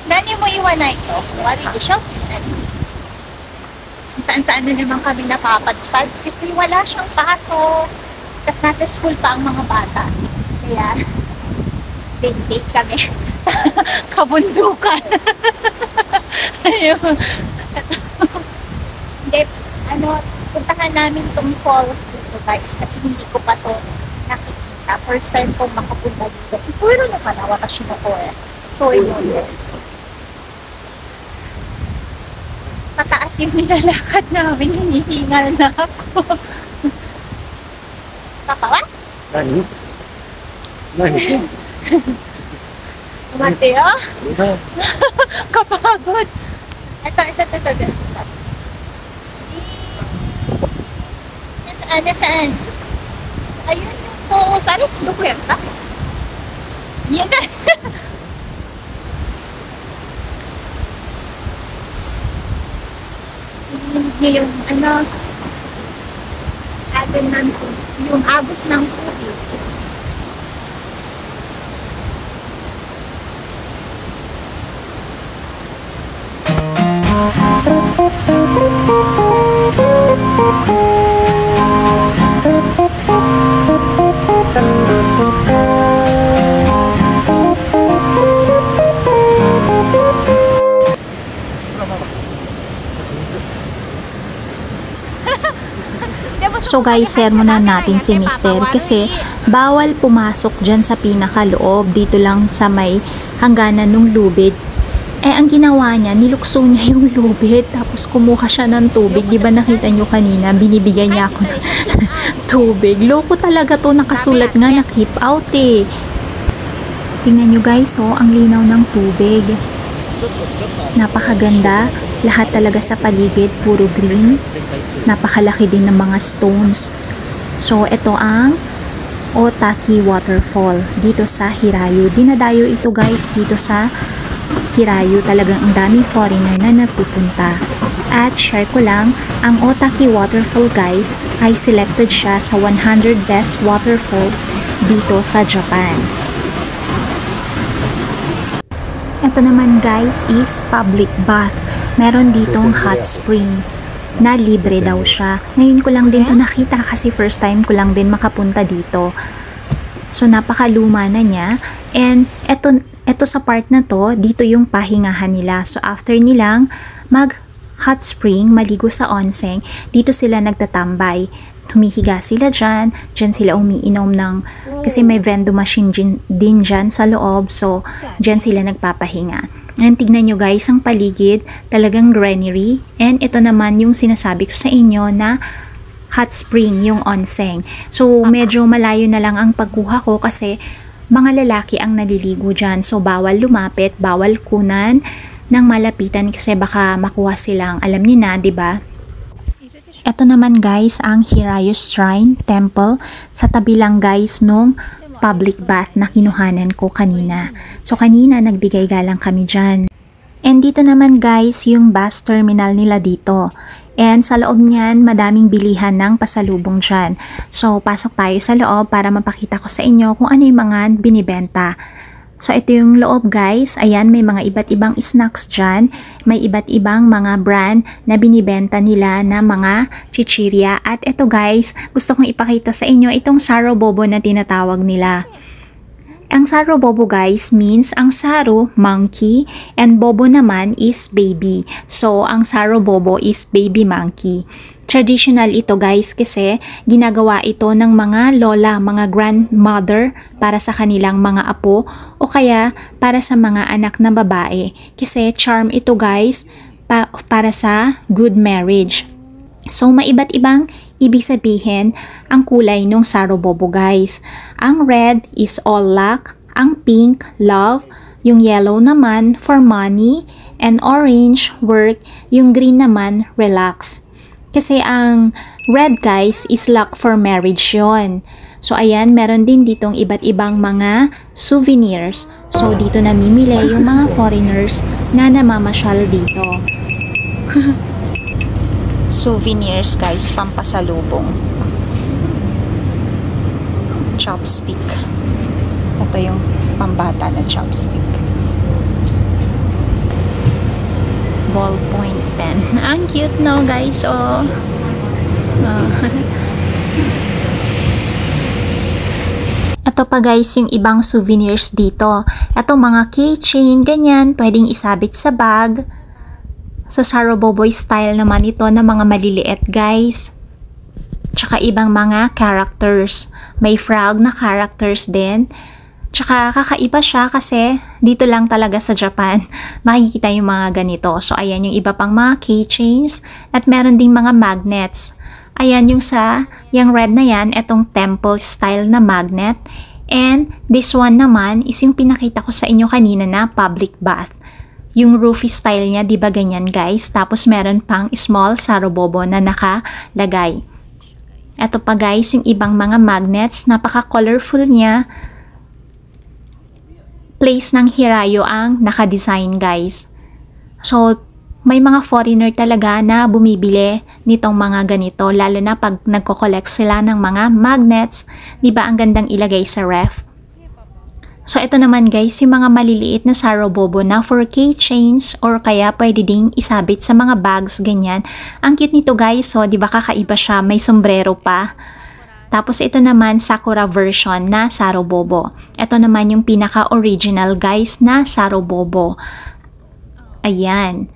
Nani mo iwan na ito? Wari di siya. Saan-saan na naman kami napapadpad kasi wala siyang paso. Tapos nasa school pa ang mga bata. Kaya, date kami sa kabundukan. Ayun. Hindi, puntahan namin itong falls dito guys kasi hindi ko pa to nakikita. First time kong makapunta dito. Ipuro naman na watashi no koe. Toy mo din. Mataas yung nilalakad namin, hinihingal na ako. Papawa? Nani? Nani? Mateo? Kapagod. Ito. Nasaan? Ayun yung po. Saan yung dokwenta? Yan na. Yung yung agos ng tubig. So guys, sermonan natin si Mister kasi bawal pumasok dyan sa pinakaloob, dito lang sa may hangganan ng lubid. Eh ang ginawa niya, nilukso niya yung lubid tapos kumuha siya ng tubig. Di ba nakita nyo kanina, binibigyan niya ako ng tubig. Loko talaga to, nakasulat nga na keep out eh. Tingnan nyo guys, oh, ang linaw ng tubig. Napakaganda. Lahat talaga sa paligid, puro green. Napakalaki din ng mga stones. So, ito ang Otaki Waterfall dito sa Hirayu. Dinadayo ito guys dito sa Hirayu. Talagang ang daming foreigner na nagpupunta. At share ko lang, ang Otaki Waterfall guys ay selected siya sa 100 best waterfalls dito sa Japan. Ito naman guys is public bath. Meron ditong hot spring na libre daw siya. Ngayon ko lang din to nakita kasi first time ko lang din makapunta dito. So napakaluma na niya. And eto sa part na to, dito yung pahingahan nila. So after nilang mag hot spring, maligo sa onsen, dito sila nagtatambay. Humihiga sila dyan sila umiinom ng, kasi may vending machine din dyan sa loob, so dyan sila nagpapahinga. And tignan nyo guys, ang paligid, talagang greenery, and ito naman yung sinasabi ko sa inyo na hot spring, yung onsen. So medyo malayo na lang ang pagkuha ko kasi mga lalaki ang naliligo dyan, so bawal lumapit, bawal kunan ng malapitan kasi baka makuha silang, alam niyo na, 'di ba? Ito naman guys ang Hirayu Shrine Temple sa tabi lang guys nung public bath na kinuhanan ko kanina. So kanina nagbigay galang kami dyan. And dito naman guys yung bus terminal nila dito. And sa loob niyan madaming bilihan ng pasalubong dyan. So pasok tayo sa loob para mapakita ko sa inyo kung ano yung mga binibenta. So ito yung loob guys, ayan may mga iba't ibang snacks dyan, may iba't ibang mga brand na binibenta nila na mga chichirya. At ito guys, gusto kong ipakita sa inyo itong Saro Bobo na tinatawag nila. Ang Saro Bobo guys means ang Saro, monkey, and Bobo naman is baby. So ang Saro Bobo is baby monkey. Traditional ito guys kasi ginagawa ito ng mga lola, mga grandmother para sa kanilang mga apo o kaya para sa mga anak na babae. Kasi charm ito guys para sa good marriage. So may iba't ibang ibig sabihin ang kulay ng Saro Bobo guys. Ang red is all luck, ang pink love, yung yellow naman for money, and orange work, yung green naman relax. Kasi ang red guys is luck for marriage yon. So ayan, meron din ditong iba't ibang mga souvenirs. So dito namimili yung mga foreigners na namamasyal dito. Souvenirs guys, pampasalubong. Chopstick. Ito yung pambata na chopstick. ballpoint pen. Ang cute, no, guys? Oh. Ito pa guys yung ibang souvenirs dito. Ito mga keychain, ganyan, pwedeng isabit sa bag. So sa Roboboy style naman ito na mga maliliit guys. Tsaka ibang mga characters. May frog na characters din. Tsaka kakaiba siya kasi dito lang talaga sa Japan makikita yung mga ganito. So ayan yung iba pang mga keychains at meron ding mga magnets. Ayan yung red na yan, etong temple style na magnet. And this one naman is yung pinakita ko sa inyo kanina na public bath. Yung roofie style niya, di ba ganyan guys? Tapos meron pang small sarobobo na nakalagay. Eto pa guys, yung ibang mga magnets, napaka-colorful niya. Place ng Hirayo ang naka-design guys. So, may mga foreigner talaga na bumibili nitong mga ganito, lalo na pag nagko-collect sila ng mga magnets, di ba ang gandang ilagay sa ref. So ito naman guys, yung mga maliliit na sarobobo na for keychains or kaya pwede ding isabit sa mga bags, ganyan. Ang cute nito guys, so di ba kakaiba siya, may sombrero pa. Tapos ito naman Sakura version na sarobobo. Ito naman yung pinaka-original guys na sarobobo. Ayan.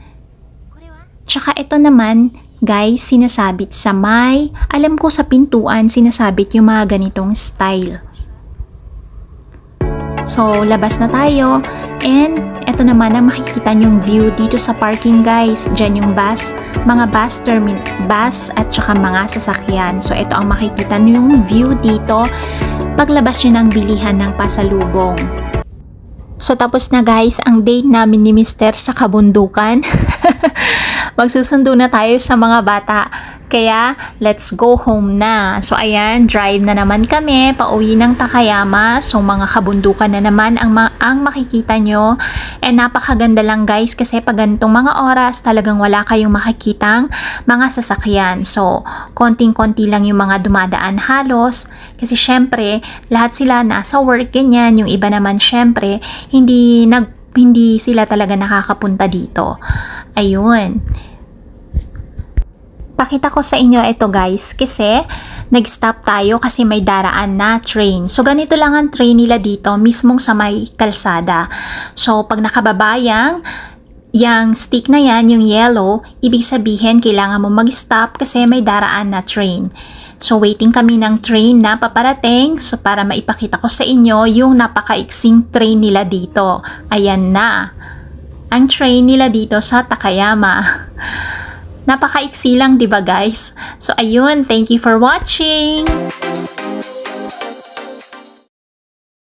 Tsaka ito naman, guys, sinasabit sa alam ko sa pintuan, sinasabit yung mga ganitong style. So, labas na tayo. And, ito naman ang makikita nyong view dito sa parking, guys. Diyan yung bus, mga bus at tsaka mga sasakyan. So, ito ang makikita nyong view dito paglabas nyo ng bilihan ng pasalubong. So, tapos na guys, ang date namin ni Mr. sa kabundukan. Magsusundo na tayo sa mga bata. Kaya, let's go home na. So, ayan, drive na naman kami, pauwi ng Takayama. So, mga kabundukan na naman ang makikita nyo. And napakaganda lang guys, kasi pag ganitong mga oras, talagang wala kayong makikitang mga sasakyan. So, konting-konti lang yung mga dumadaan halos. Kasi syempre, lahat sila nasa work, ganyan. Yung iba naman syempre, hindi sila talaga nakakapunta dito. Ayun. Pakita ko sa inyo ito guys kasi nag-stop tayo kasi may daraan na train. So ganito lang ang train nila dito mismong sa may kalsada. So pag nakababa yung stick na yan, yung yellow, ibig sabihin kailangan mo mag-stop kasi may daraan na train. So waiting kami ng train na paparating so para maipakita ko sa inyo yung napakaiksing train nila dito. Ayan na. Ang train nila dito sa Takayama. Napakaiksi lang, 'di ba guys? So ayun, thank you for watching.